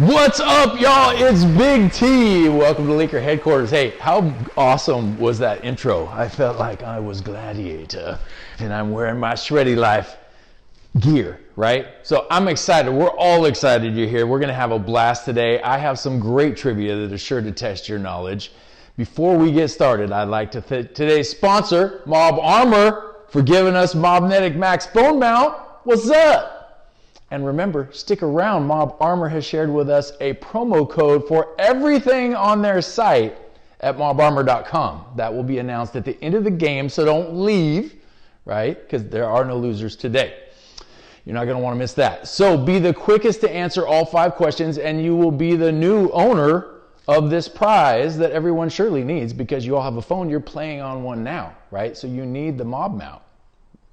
What's up, y'all? It's Big T. Welcome to Leaker headquarters. Hey, how awesome was that intro? I felt like I was Gladiator and I'm wearing my Shreddy Life gear, right? So I'm excited. We're all excited you're here. We're going to have a blast today. I have some great trivia that is sure to test your knowledge. Before we get started, I'd like to thank today's sponsor, Mob Armor, for giving us Mobnetic Max phone mount. What's up? And remember, stick around. Mob Armor has shared with us a promo code for everything on their site at mobarmor.com. That will be announced at the end of the game, so don't leave, right? Because there are no losers today. You're not going to want to miss that. So be the quickest to answer all 5 questions, and you will be the new owner of this prize that everyone surely needs, because you all have a phone. You're playing on one now, right? So you need the Mob mount.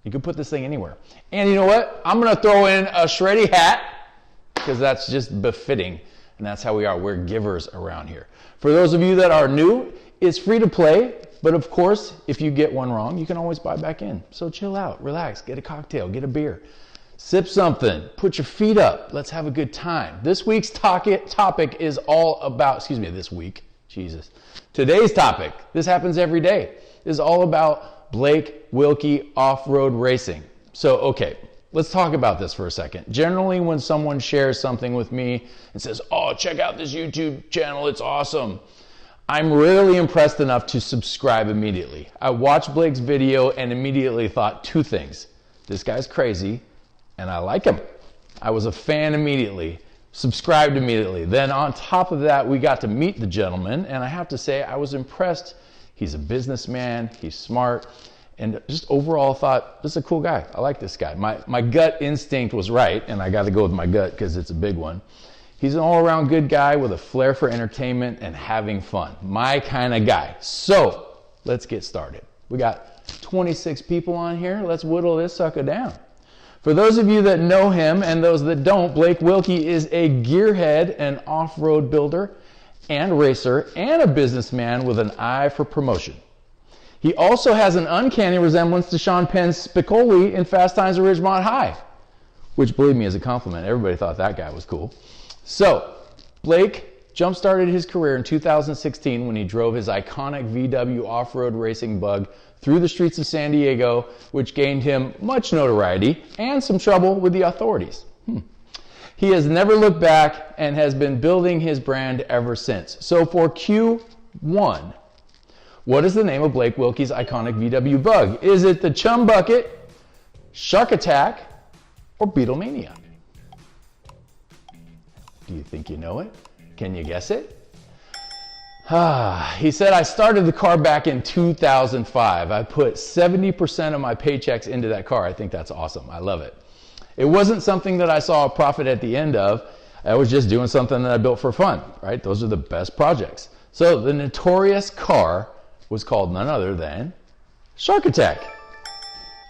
You can put this thing anywhere. And you know what? I'm going to throw in a Shreddy hat because that's just befitting. And that's how we are. We're givers around here. For those of you that are new, it's free to play. But of course, if you get one wrong, you can always buy back in. So chill out, relax, get a cocktail, get a beer, sip something, put your feet up. Let's have a good time. This week's topic is all about, Today's topic, this happens every day, is all about Blake Wilkey off-road racing. So, okay, let's talk about this for a second. Generally, when someone shares something with me and says, oh, check out this YouTube channel, it's awesome, I'm rarely impressed enough to subscribe immediately. I watched Blake's video and immediately thought 2 things. This guy's crazy, and I like him. I was a fan immediately, subscribed immediately. Then on top of that, we got to meet the gentleman, and I have to say, I was impressed. He's a businessman, he's smart, and just overall thought, this is a cool guy. I like this guy. My gut instinct was right, and I got to go with my gut because it's a big one. He's an all-around good guy with a flair for entertainment and having fun. My kind of guy. So, let's get started. We got 26 people on here. Let's whittle this sucker down. For those of you that know him and those that don't, Blake Wilkey is a gearhead and off-road builder and racer, and a businessman with an eye for promotion. He also has an uncanny resemblance to Sean Penn's Spicoli in Fast Times at Ridgemont High, which, believe me, is a compliment. Everybody thought that guy was cool. So, Blake jump-started his career in 2016 when he drove his iconic VW off-road racing bug through the streets of San Diego, which gained him much notoriety and some trouble with the authorities. He has never looked back and has been building his brand ever since. So for Q1, what is the name of Blake Wilkey's iconic VW bug? Is it the Chum Bucket, Shark Attack, or Beatlemania? Do you think you know it? Can you guess it? He said, I started the car back in 2005. I put 70% of my paychecks into that car. I think that's awesome. I love it. It wasn't something that I saw a profit at the end of. I was just doing something that I built for fun, right? Those are the best projects. So the notorious car was called none other than Shark Attack.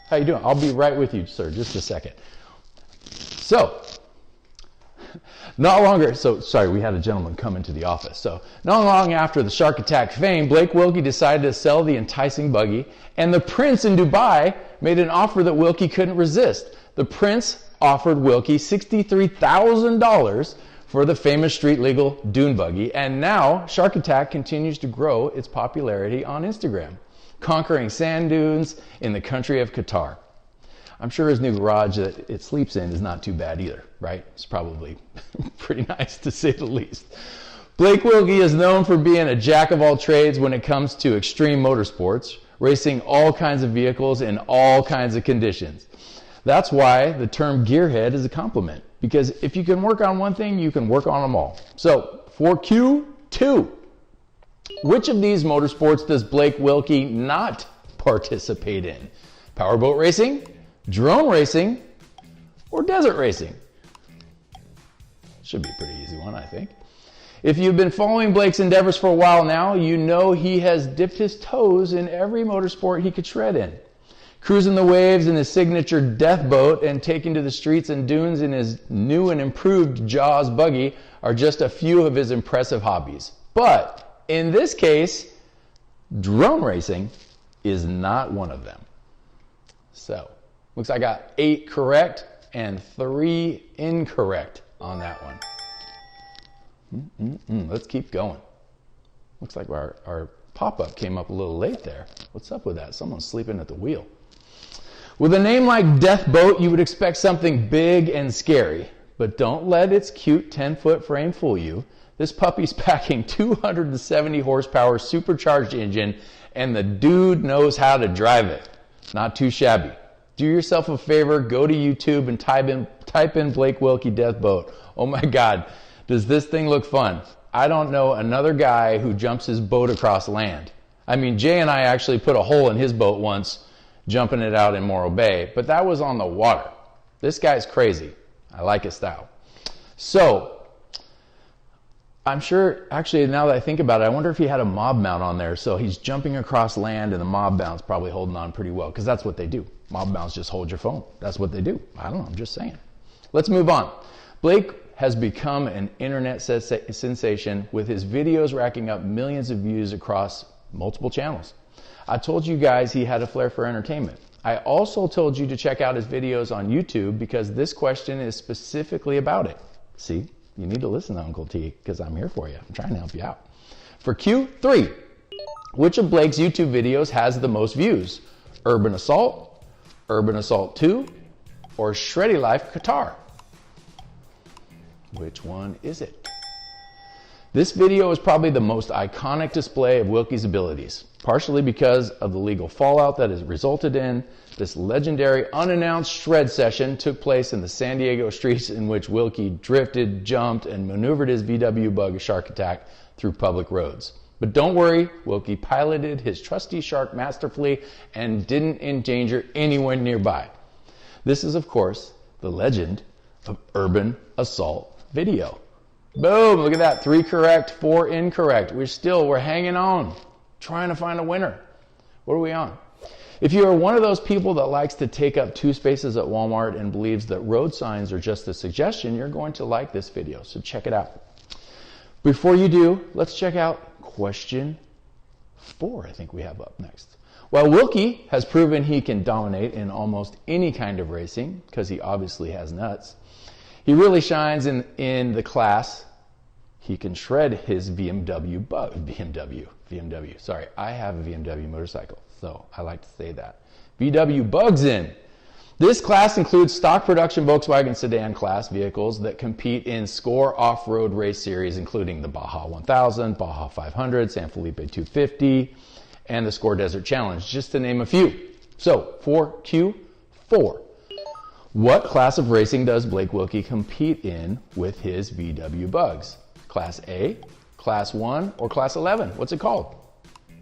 How you doing? I'll be right with you, sir, just a second. So, sorry, we had a gentleman come into the office. So, not long after the Shark Attack fame, Blake Wilkey decided to sell the enticing buggy, and the Prince in Dubai made an offer that Wilkey couldn't resist. The Prince offered Wilkey $63,000 for the famous street-legal dune buggy, and now Shark Attack continues to grow its popularity on Instagram, conquering sand dunes in the country of Qatar. I'm sure his new garage that it sleeps in is not too bad either, right? It's probably pretty nice to say the least. Blake Wilkey is known for being a jack of all trades when it comes to extreme motorsports, racing all kinds of vehicles in all kinds of conditions. That's why the term gearhead is a compliment, because if you can work on one thing, you can work on them all. So for Q2, which of these motorsports does Blake Wilkey not participate in? Powerboat racing, drone racing, or desert racing? Should be a pretty easy one, I think. If you've been following Blake's endeavors for a while now, you know he has dipped his toes in every motorsport he could shred in. Cruising the waves in his signature death boat and taking to the streets and dunes in his new and improved Jaws buggy are just a few of his impressive hobbies. But in this case, drone racing is not one of them. So, looks like I got 8 correct and 3 incorrect on that one. Let's keep going. Looks like our pop-up came up a little late there. What's up with that? Someone's sleeping at the wheel. With a name like Death Boat, you would expect something big and scary. But don't let its cute 10-foot frame fool you. This puppy's packing 270 horsepower supercharged engine, and the dude knows how to drive it. Not too shabby. Do yourself a favor, go to YouTube and type in Blake Wilkey Death Boat. Oh my God, does this thing look fun? I don't know another guy who jumps his boat across land. I mean, Jay and I actually put a hole in his boat once, jumping it out in Morro Bay, but that was on the water. This guy's crazy. I like his style. So, I'm sure, actually, now that I think about it, I wonder if he had a mob mount on there. So he's jumping across land and the mob mount's probably holding on pretty well, because that's what they do. Mob mounts just hold your phone. That's what they do. I don't know, I'm just saying. Let's move on. Blake has become an internet sensation with his videos racking up millions of views across multiple channels. I told you guys he had a flair for entertainment. I also told you to check out his videos on YouTube because this question is specifically about it. See, you need to listen to Uncle T because I'm here for you. I'm trying to help you out. For Q3, which of Blake's YouTube videos has the most views? Urban Assault, Urban Assault 2, or Shreddy Life Qatar? Which one is it? This video is probably the most iconic display of Wilkey's abilities, partially because of the legal fallout that has resulted in. This legendary unannounced shred session took place in the San Diego streets in which Wilkey drifted, jumped, and maneuvered his VW Bug Shark Attack through public roads. But don't worry, Wilkey piloted his trusty Shark masterfully and didn't endanger anyone nearby. This is, of course, the legend of Urban Assault video. Boom, look at that. 3 correct, 4 incorrect. We're hanging on, trying to find a winner. What are we on? If you are one of those people that likes to take up 2 spaces at Walmart and believes that road signs are just a suggestion, you're going to like this video, so check it out. Before you do, let's check out question 4, I think we have up next. While Wilkey has proven he can dominate in almost any kind of racing, because he obviously has nuts, he really shines in the class. He can shred his BMW Bug. Sorry, I have a BMW motorcycle, so I like to say that. VW Bugs in. This class includes stock production Volkswagen sedan class vehicles that compete in SCORE off-road race series, including the Baja 1000, Baja 500, San Felipe 250, and the SCORE Desert Challenge, just to name a few. So, for Q4. What class of racing does Blake Wilkey compete in with his VW Bugs? Class A, Class 1, or Class 11? What's it called? You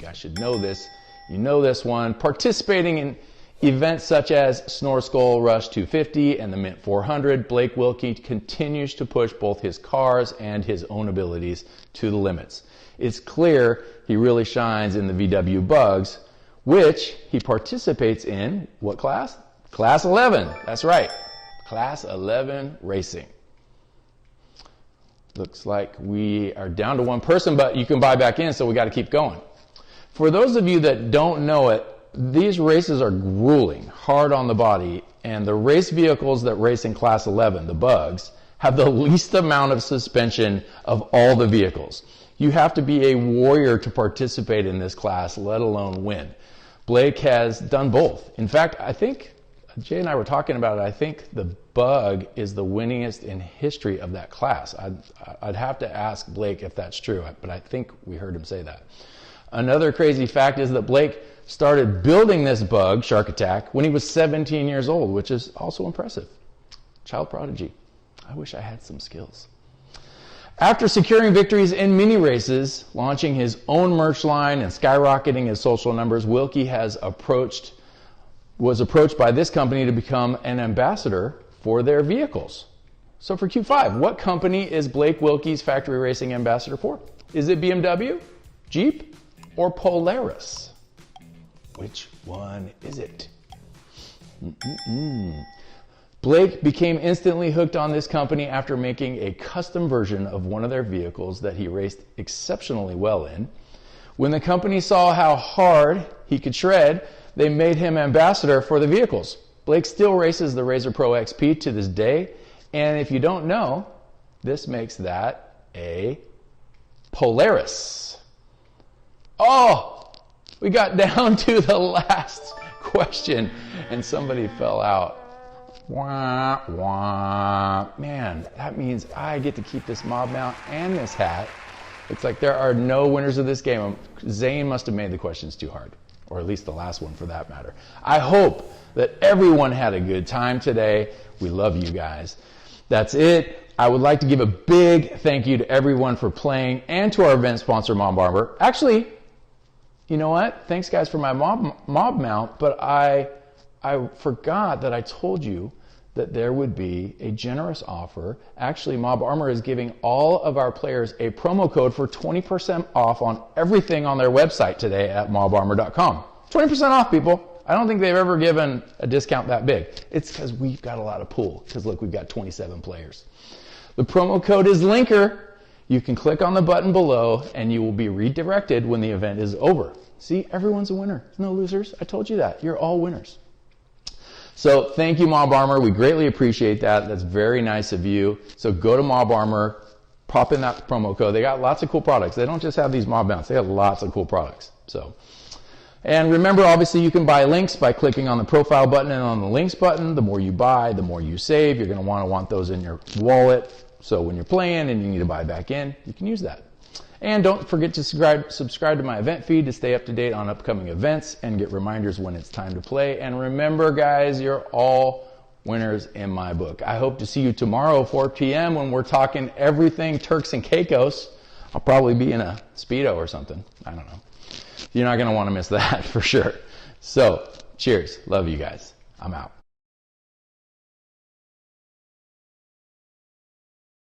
guys should know this. You know this one. Participating in events such as Snore Skull Rush 250 and the Mint 400, Blake Wilkey continues to push both his cars and his own abilities to the limits. It's clear he really shines in the VW Bugs, which he participates in what class? Class 11, that's right, Class 11 racing. Looks like we are down to one person, but you can buy back in, so we got to keep going. For those of you that don't know it, these races are grueling, hard on the body, and the race vehicles that race in Class 11, the Bugs, have the least amount of suspension of all the vehicles. You have to be a warrior to participate in this class, let alone win. Blake has done both. In fact, I think Jay and I were talking about it. I think the Bug is the winningest in history of that class. I'd have to ask Blake if that's true, but I think we heard him say that. Another crazy fact is that Blake started building this Bug, Shark Attack, when he was 17 years old, which is also impressive. Child prodigy. I wish I had some skills. After securing victories in mini races, launching his own merch line, and skyrocketing his social numbers, Wilkey was approached by this company to become an ambassador for their vehicles. So for Q5, what company is Blake Wilkey's factory racing ambassador for? Is it BMW, Jeep, or Polaris? Which one is it? Blake became instantly hooked on this company after making a custom version of one of their vehicles that he raced exceptionally well in. When the company saw how hard he could shred, they made him ambassador for the vehicles. Blake still races the Razor Pro XP to this day, and if you don't know, This makes that a Polaris. Oh, we got down to the last question and somebody fell out. Wah, wah. Man, that means I get to keep this mob mount and this hat. It's like there are no winners of this game. Zane must have made the questions too hard, or at least the last one for that matter. I hope that everyone had a good time today. We love you guys. That's it. I would like to give a big thank you to everyone for playing and to our event sponsor, Mob Armor. Actually, you know what? Thanks guys for my mob mount, but I forgot that I told you that there would be a generous offer. Actually, Mob Armor is giving all of our players a promo code for 20% off on everything on their website today at mobarmor.com. 20% off, people. I don't think they've ever given a discount that big. It's because we've got a lot of pull, because look, we've got 27 players. The promo code is Linker. You can click on the button below and you will be redirected when the event is over. See, everyone's a winner. No losers. I told you that. You're all winners. So thank you, Mob Armor. We greatly appreciate that. That's very nice of you. So go to Mob Armor, pop in that promo code. They got lots of cool products. They don't just have these mob mounts. They have lots of cool products. And remember, obviously, you can buy links by clicking on the profile button and on the links button. The more you buy, the more you save. You're going to want those in your wallet. So when you're playing and you need to buy back in, you can use that. And don't forget to subscribe to my event feed to stay up to date on upcoming events and get reminders when it's time to play. And remember, guys, you're all winners in my book. I hope to see you tomorrow, 4 p.m., when we're talking everything Turks and Caicos. I'll probably be in a Speedo or something. I don't know. You're not going to want to miss that for sure. So, cheers. Love you guys. I'm out.